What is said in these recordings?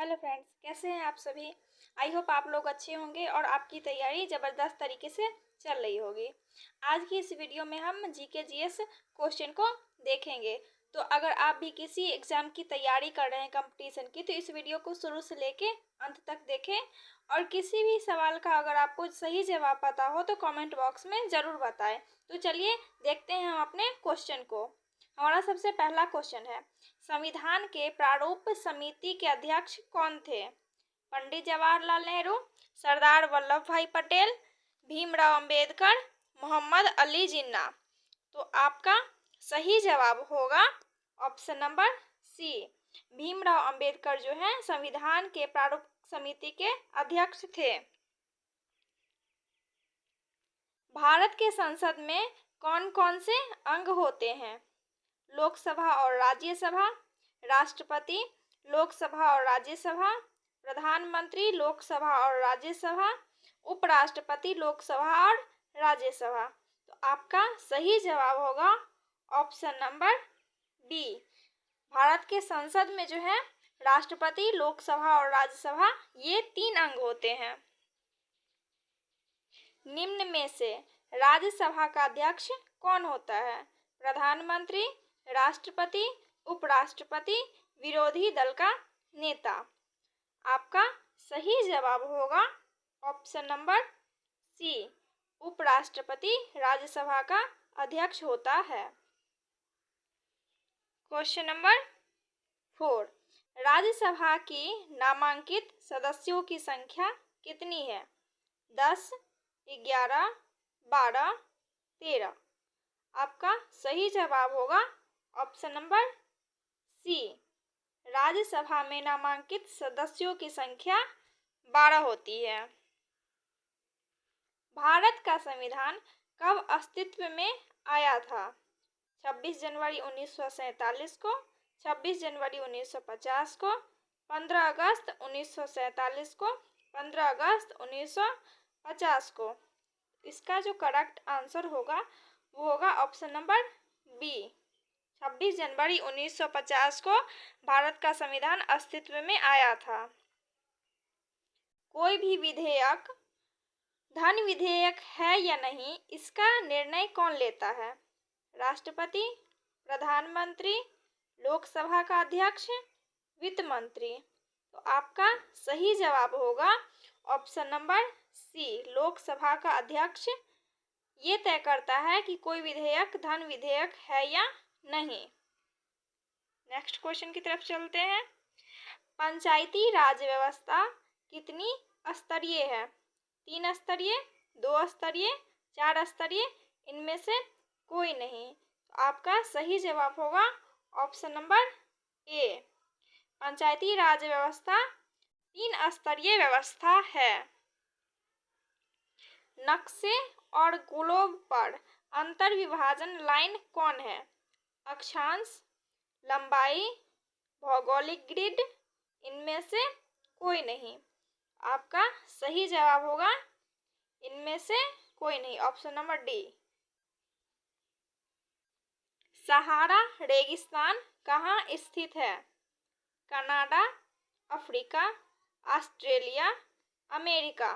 Hello friends, कैसे हैं आप सभी। आई होप आप लोग अच्छे होंगे और आपकी तैयारी ज़बरदस्त तरीके से चल रही होगी। आज की इस वीडियो में हम जीके जीएस क्वेश्चन को देखेंगे। तो अगर आप भी किसी एग्ज़ाम की तैयारी कर रहे हैं कंपटीशन की, तो इस वीडियो को शुरू से लेके अंत तक देखें। और किसी भी सवाल का अगर आपको सही जवाब पता हो तो कमेंट बॉक्स में ज़रूर बताएं। तो चलिए देखते हैं हम अपने क्वेश्चन को। हमारा सबसे पहला क्वेश्चन है, संविधान के प्रारूप समिति के अध्यक्ष कौन थे। पंडित जवाहरलाल नेहरू, सरदार वल्लभ भाई पटेल, भीमराव अंबेडकर, मोहम्मद अली जिन्ना। तो आपका सही जवाब होगा option number C, Bhimrao Ambedkar जो है संविधान के प्रारूप समिति के अध्यक्ष थे। भारत के संसद में कौन कौन से अंग होते हैं। लोकसभा और राज्यसभा, राष्ट्रपति, लोकसभा और राज्यसभा, प्रधानमंत्री, लोकसभा और राज्यसभा, उपराष्ट्रपति, लोकसभा और राज्यसभा। तो आपका सही जवाब होगा ऑप्शन नंबर बी। भारत के संसद में जो है राष्ट्रपति, लोकसभा और राज्यसभा, ये 3 अंग होते हैं। निम्न में से राज्यसभा का अध्यक्ष कौन होता है। प्रधानमंत्री, राष्ट्रपति, उपराष्ट्रपति, विरोधी दल का नेता। आपका सही जवाब होगा ऑप्शन नंबर सी, उपराष्ट्रपति राज्यसभा का अध्यक्ष होता है। क्वेश्चन नंबर 4, राज्यसभा की नामांकित सदस्यों की संख्या कितनी है। 10, 11, 12, 13। आपका सही जवाब होगा ऑप्शन नंबर सी, राज्यसभा में नामांकित सदस्यों की संख्या 12 होती है। भारत का संविधान कब अस्तित्व में आया था। 26 जनवरी 1947 को, 26 जनवरी 1950 को, 15 अगस्त 1947 को, 15 अगस्त 1950 को। इसका जो करेक्ट आंसर होगा वो होगा ऑप्शन नंबर बी, 26 जनवरी 1950 को भारत का संविधान अस्तित्व में आया था। कोई भी विधेयक धन विधेयक है या नहीं, इसका निर्णय कौन लेता है। राष्ट्रपति, प्रधानमंत्री, लोकसभा का अध्यक्ष, वित्त मंत्री। तो आपका सही जवाब होगा ऑप्शन नंबर सी, लोकसभा का अध्यक्ष ये तय करता है कि कोई विधेयक धन विधेयक है या नहीं। नेक्स्ट क्वेश्चन की तरफ चलते हैं। पंचायती राज व्यवस्था कितनी स्तरीय है। 3 स्तरीय, 2 स्तरीय, 4 स्तरीय, इनमें से कोई नहीं। तो आपका सही जवाब होगा ऑप्शन नंबर ए, पंचायती राज व्यवस्था 3 स्तरीय व्यवस्था है। नक्शे और ग्लोब पर अंतर विभाजन लाइन कौन है। अक्षांश, लंबाई, भौगोलिक ग्रिड, इनमें से कोई नहीं। आपका सही जवाब होगा इनमें से कोई नहीं, ऑप्शन नंबर डी। सहारा रेगिस्तान कहाँ स्थित है। Canada, Africa, Australia, America.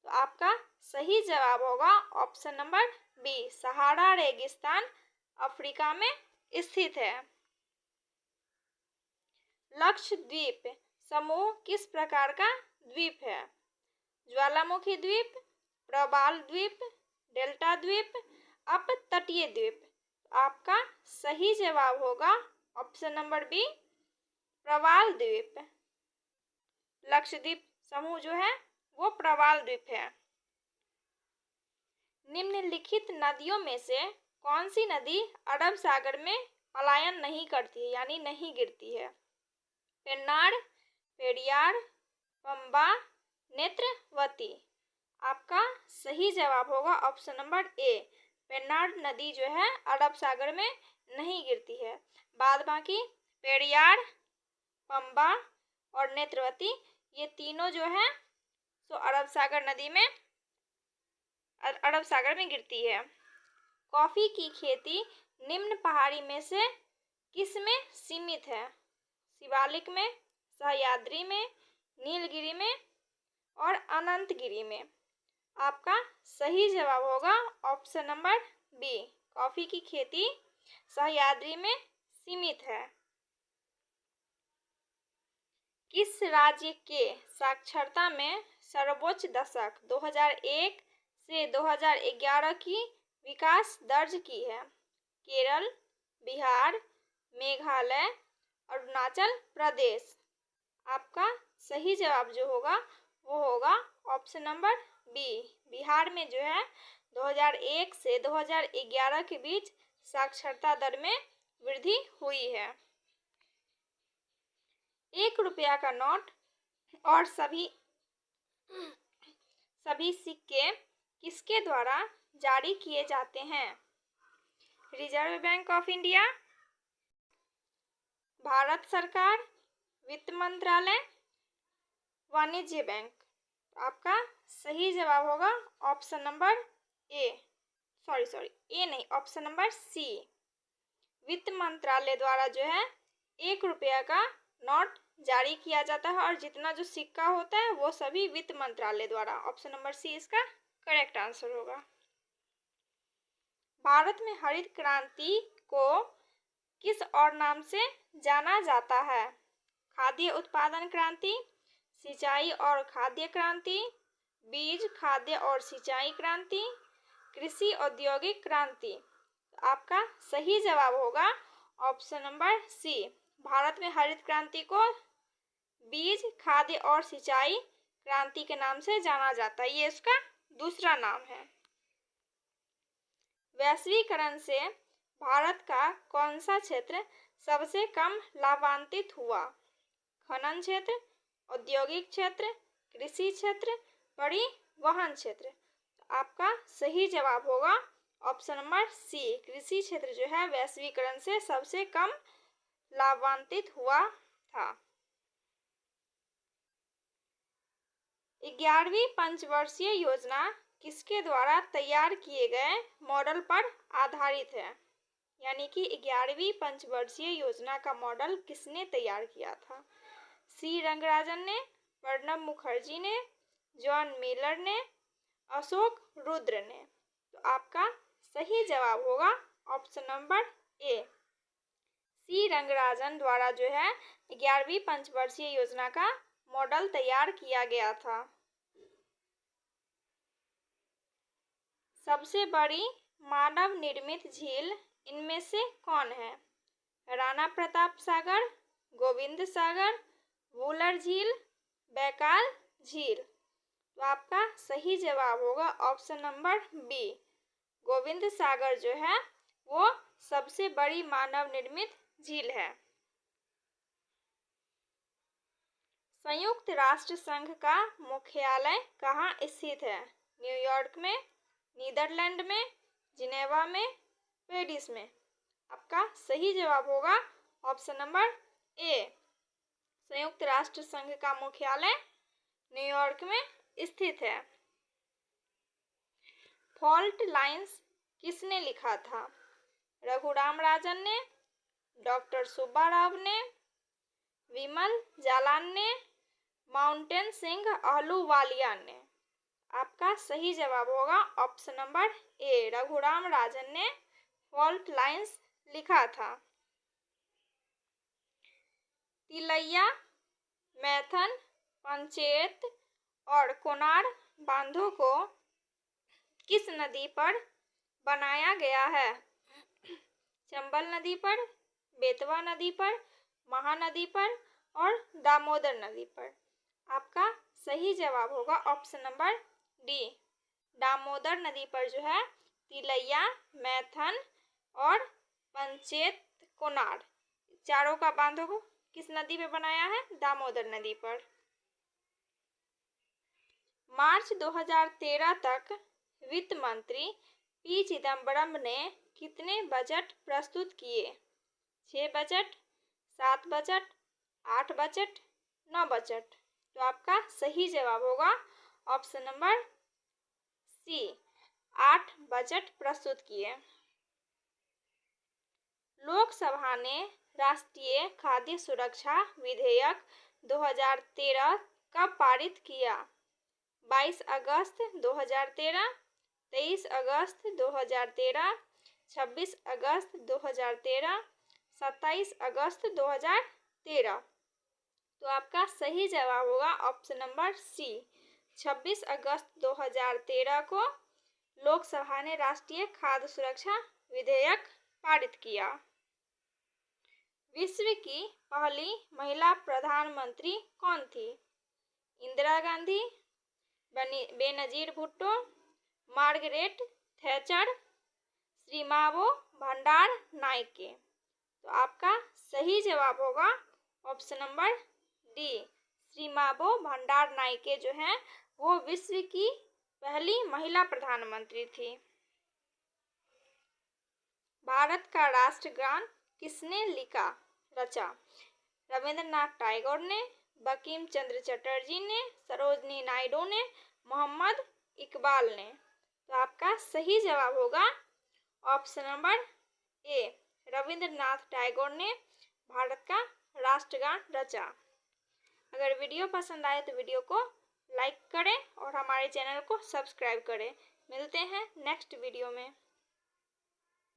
तो आपका सही जवाब होगा ऑप्शन नंबर बी, सहारा रेगिस्तान अफ्रीका में स्थित है। लक्षद्वीप समूह किस प्रकार का द्वीप है। ज्वालामुखी द्वीप, प्रवाल द्वीप, डेल्टा द्वीप, अपतटीय द्वीप। आपका सही जवाब होगा ऑप्शन नंबर बी, प्रवाल द्वीप। लक्षद्वीप समूह जो है वो प्रवाल द्वीप है। निम्नलिखित नदियों में से कौन सी नदी अरब सागर में पलायन नहीं करती है, यानी नहीं गिरती है। पेन्नार, पेरियार, पंबा, नेत्रवती। आपका सही जवाब होगा ऑप्शन नंबर ए, पेन्नार नदी जो है अरब सागर में नहीं गिरती है। बाद बाकी पेरियार, पंबा और नेत्रवती ये तीनों जो है सो अरब सागर में गिरती है। कॉफ़ी की खेती निम्न पहाड़ी में से किस में सीमित है। शिवालिक में, सह्याद्री में, नीलगिरी में और अनंतगिरी में। आपका सही जवाब होगा ऑप्शन नंबर बी। कॉफी की खेती सह्याद्री में सीमित है। किस राज्य के साक्षरता में सर्वोच्च दशक 2001 से 2011 की विकास दर्ज की है? केरल, बिहार, मेघालय, अरुणाचल प्रदेश। आपका सही जवाब जो होगा वो होगा ऑप्शन नंबर बी। बिहार में जो है 2001 से 2011 के बीच साक्षरता दर में वृद्धि हुई है। 1 रुपया का नोट और सभी सिक्के किसके द्वारा जारी किए जाते हैं? Reserve bank of India, Bharat सरकार, वित्त मंत्रालय, वाणिज्य बैंक। आपका सही जवाब होगा ऑप्शन नंबर ए। ए नहीं, ऑप्शन नंबर सी। वित्त मंत्रालय द्वारा जो है 1 रुपया का नोट जारी किया जाता है और जितना जो सिक्का होता है वो सभी वित्त मंत्रालय द्वारा। ऑप्शन नंबर सी इसका करेक्ट आंसर होगा। भारत में हरित क्रांति को किस और नाम से जाना जाता है? खाद्य उत्पादन क्रांति, सिंचाई और खाद्य क्रांति, बीज खाद्य और सिंचाई क्रांति, कृषि औद्योगिक क्रांति। आपका सही जवाब होगा ऑप्शन नंबर सी। भारत में हरित क्रांति को बीज खाद्य और सिंचाई क्रांति के नाम से जाना जाता है। ये इसका दूसरा नाम है। वैश्वीकरण से भारत का कौन सा क्षेत्र सबसे कम लाभान्वित हुआ? खनन क्षेत्र, औद्योगिक क्षेत्र, कृषि क्षेत्र, परिवहन क्षेत्र। आपका सही जवाब होगा ऑप्शन नंबर सी। कृषि क्षेत्र जो है वैश्वीकरण से सबसे कम लाभान्वित हुआ था। 11वीं पंचवर्षीय योजना किसके द्वारा तैयार किए गए मॉडल पर आधारित है? यानी कि 11वीं पंचवर्षीय योजना का मॉडल किसने तैयार किया था? सी रंगराजन ने, प्रणब मुखर्जी ने, जॉन मिलर ने, अशोक रुद्र ने। तो आपका सही जवाब होगा ऑप्शन नंबर ए। सी रंगराजन द्वारा जो है 11वीं पंचवर्षीय योजना का मॉडल तैयार किया गया था। सबसे बड़ी मानव निर्मित झील इनमें से कौन है? राणा प्रताप सागर, गोविंद सागर, वुलर झील, बैकाल झील। तो आपका सही जवाब होगा ऑप्शन नंबर बी। गोविंद सागर जो है वो सबसे बड़ी मानव निर्मित झील है। संयुक्त राष्ट्र संघ का मुख्यालय कहाँ स्थित है? न्यूयॉर्क में, नीदरलैंड में, जिनेवा में, पेरिस में। आपका सही जवाब होगा ऑप्शन नंबर ए। संयुक्त राष्ट्र संघ का मुख्यालय न्यूयॉर्क में स्थित है। फॉल्ट लाइंस किसने लिखा था? रघुराम राजन ने, डॉक्टर सुब्बा राव ने, विमल जालान ने, माउंटेन सिंह अहलूवालिया ने। आपका सही जवाब होगा option number A. Raghuram Rajan ने फॉल्ट लाइंस लिखा था। तिलैया, मैथन, पंचेत और कोनार बांधों को किस नदी पर बनाया गया है? चंबल नदी पर, बेतवा नदी पर, महानदी पर और दामोदर नदी पर। आपका सही जवाब होगा ऑप्शन नंबर डी। दामोदर नदी पर जो है तिलैया, मैथन और पंचेत कोनार चारों का बांधों को किस नदी पे बनाया है? दामोदर नदी पर। मार्च 2013 तक वित्त मंत्री पी चिदम्बरम ने कितने बजट प्रस्तुत किए? 6 बजट, 7 बजट, 8 बजट, 9 बजट। तो आपका सही जवाब होगा ऑप्शन नंबर सी। 8 बजट प्रस्तुत किए। लोकसभा ने राष्ट्रीय खाद्य सुरक्षा विधेयक 2013 कब पारित किया? 22 अगस्त 2013, 23 अगस्त 2013, 26 अगस्त 2013, 27 अगस्त 2013। तो आपका सही जवाब होगा ऑप्शन नंबर सी, 26 अगस्त 2013 को लोकसभा ने राष्ट्रीय खाद्य सुरक्षा विधेयक पारित किया। विश्व की पहली महिला प्रधानमंत्री कौन थी? इंदिरा गांधी, बेनजीर भुट्टो, मार्गरेट थैचर, श्रीमावो भंडार नायके। तो आपका सही जवाब होगा ऑप्शन नंबर डी, श्रीमावो भंडार नायके जो हैं वो विश्व की पहली महिला प्रधानमंत्री थी। भारत का राष्ट्रगान किसने रचा? रविंद्रनाथ टैगोर ने, बंकिम चंद्र चटर्जी ने, सरोजिनी नायडू ने, मोहम्मद इकबाल ने। तो आपका सही जवाब होगा option number A, Rabindranath Tagore ने भारत का राष्ट्रगान रचा। अगर वीडियो पसंद आए तो वीडियो को लाइक करें और हमारे चैनल को सब्सक्राइब करें। मिलते हैं नेक्स्ट वीडियो में।